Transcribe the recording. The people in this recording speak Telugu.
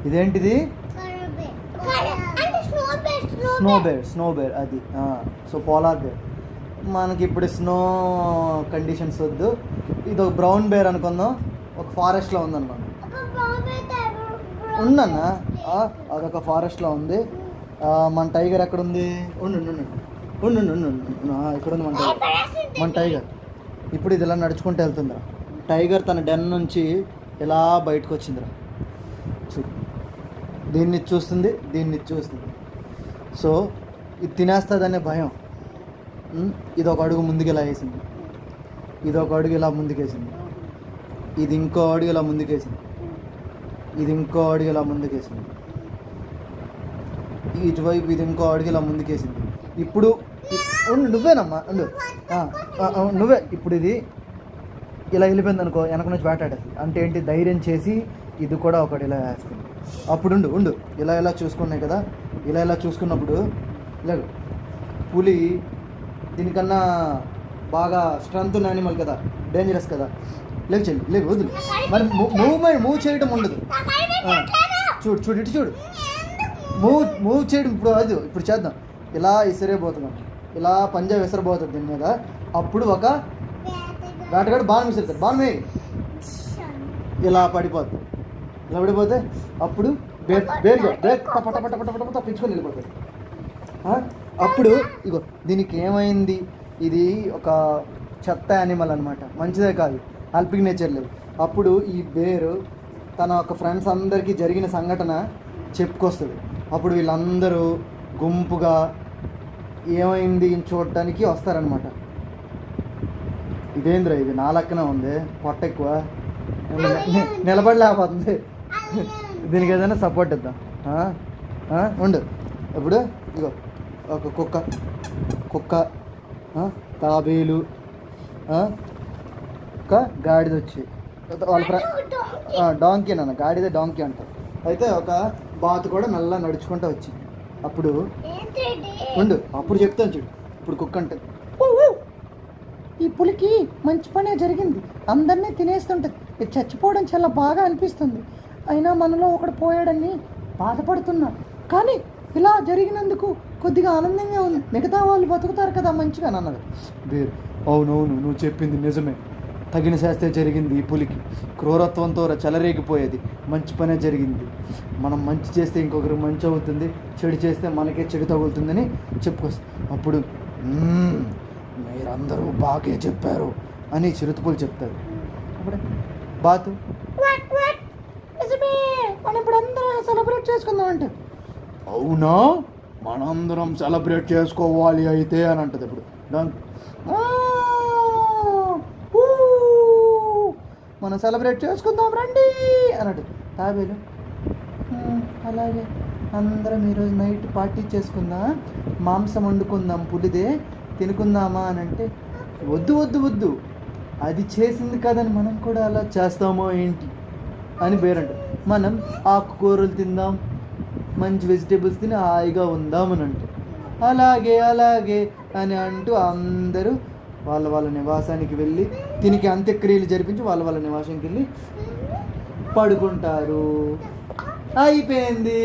ఇదేంటిది? స్నో బేర్ అది. So polar bear. మనకి ఇప్పుడు స్నో కండిషన్స్ వద్దు. ఇది ఒక బ్రౌన్ బేర్ అనుకుందాం. ఒక ఫారెస్ట్లో ఉందన్నమాట. ఉందన్నా, అదొక ఫారెస్ట్లో ఉంది. మన టైగర్ ఎక్కడ ఉంది? ఉండు ఇక్కడ ఉంది మన టైగర్. ఇప్పుడు ఇది ఇలా నడుచుకుంటూ వెళ్తుందిరా. టైగర్ తన డెన్ నుంచి ఇలా బయటకు వచ్చిందిరా. చూడు, దీన్ని చూస్తుంది. సో ఇది తినేస్తుందనే భయం. ఇది ఒక అడుగు ముందుకు ఇలా వేసింది. ఇది ఒక అడుగు ఇలా ముందుకేసింది. ఇది ఇంకో అడుగు ఇలా ముందుకేసింది. ఇది ఇంకో అడుగు ఇలా ముందుకేసింది. ఇటువైపు ఇది ఇంకో అడుగు ఇలా ముందుకేసింది. ఇప్పుడు నువ్వేనమ్మా, నువ్వే. ఇప్పుడు ఇది ఇలా వెళ్ళిపోయింది అనుకో, వెనక నుంచి వేటాడేస్తుంది. అంటే ఏంటి? ధైర్యం చేసి ఇది కూడా ఒకటి ఇలా వేస్తుంది. అప్పుడు ఉండు ఇలా చూసుకున్నాయి కదా. ఇలా చూసుకున్నప్పుడు లేదు, పులి దీనికన్నా బాగా స్ట్రెంత్ ఉన్న యానిమల్ కదా, డేంజరస్ కదా. లేకు వదులు. మరి మూవ్ చేయడం ఉండదు. చూడు ఇటు చూడు. మూవ్ చేయడం ఇప్పుడు చేద్దాం. ఇలా విసిరేపోతున్నాం, ఇలా పంజా విసిరబోతుంది దీని మీద. అప్పుడు ఒక వేటగాడు బాణం విసిరుతాడు. బాణం ఇలా పడిపోతుంది. ఇలా పడిపోతే అప్పుడు బ్రేక్ తప్పించుకొని వెళ్ళిపోతాడు. అప్పుడు ఇగో దీనికి ఏమైంది? ఇది ఒక చెత్త యానిమల్ అనమాట, మంచిదే కాదు, హెల్పింగ్ నేచర్ లేదు. అప్పుడు ఈ బేరు తన ఒక ఫ్రెండ్స్ అందరికీ జరిగిన సంఘటన చెప్పుకొస్తుంది. అప్పుడు వీళ్ళందరూ గుంపుగా ఏమైంది చూడటానికి వస్తారనమాట. ఇదేంద్రా ఇది నా లెక్కనే ఉంది, పొట్ట ఎక్కువ, నిలబడలేకపోతుంది. దీనికి ఏదైనా సపోర్ట్ ఇద్దాం. ఉండు. ఇప్పుడు ఇగో ఒక కుక్క తాబేలు, ఒక గాడిద వచ్చి వాళ్ళ డాంకీ అన్న, గాడిద డాంకీ అంటారు. అయితే ఒక బాతు కూడా మెల్ల నడుచుకుంటూ వచ్చింది. అప్పుడు అప్పుడు చెప్తాను చూడు. ఇప్పుడు కుక్క అంటే, ఈ పులికి మంచి పనే జరిగింది, అందరినీ తినేస్తుంటుంది, ఇది చచ్చిపోవడం చాలా బాగా అనిపిస్తుంది, అయినా మనలో ఒకడు పోయాడని బాధపడుతున్నా, కానీ ఇలా జరిగినందుకు కొద్దిగా ఆనందంగా ఉంది, మిగతా వాళ్ళు బతుకుతారు కదా మంచిగా అన్నది. వేరు, అవునవును నువ్వు చెప్పింది నిజమే, తగిన శాస్త్రే జరిగింది. ఈ పులికి క్రూరత్వంతో చెలరేగిపోయేది, మంచి పనే జరిగింది. మనం మంచి చేస్తే ఇంకొకరికి మంచి అవుతుంది, చెడు చేస్తే మనకే చెడు తగులుతుందని చెప్పుకొస్తుంది. అప్పుడు మీరందరూ బాగా చెప్పారు అని చిరుతపులు చెప్తారు. అప్పుడే బాతు, మనం ఇప్పుడు అందరం సెలబ్రేట్ చేసుకుందాం అంటే, అవునా మనందరం సెలబ్రేట్ చేసుకోవాలి అయితే అని అంటది. ఇప్పుడు మనం సెలబ్రేట్ చేసుకుందాం రండి అన్నట్టు. తాబేలు, అలాగే అందరం ఈరోజు నైట్ పార్టీ చేసుకుందాం, మాంసం వండుకుందాం, పులిదే తినుకుందామా అని అంటే, వద్దు అది చేసింది కదని మనం కూడా అలా చేస్తామో ఏంటి అని పేరంట. మనం ఆకుకూరలు తిందాం, మంచి వెజిటేబుల్స్ తిని హాయిగా ఉందామని అంటే, అలాగే అని అంటూ అందరూ వాళ్ళ నివాసానికి వెళ్ళి దీనికి అంత్యక్రియలు జరిపించి వాళ్ళ నివాసానికి వెళ్ళి పడుకుంటారు. అయిపోయింది.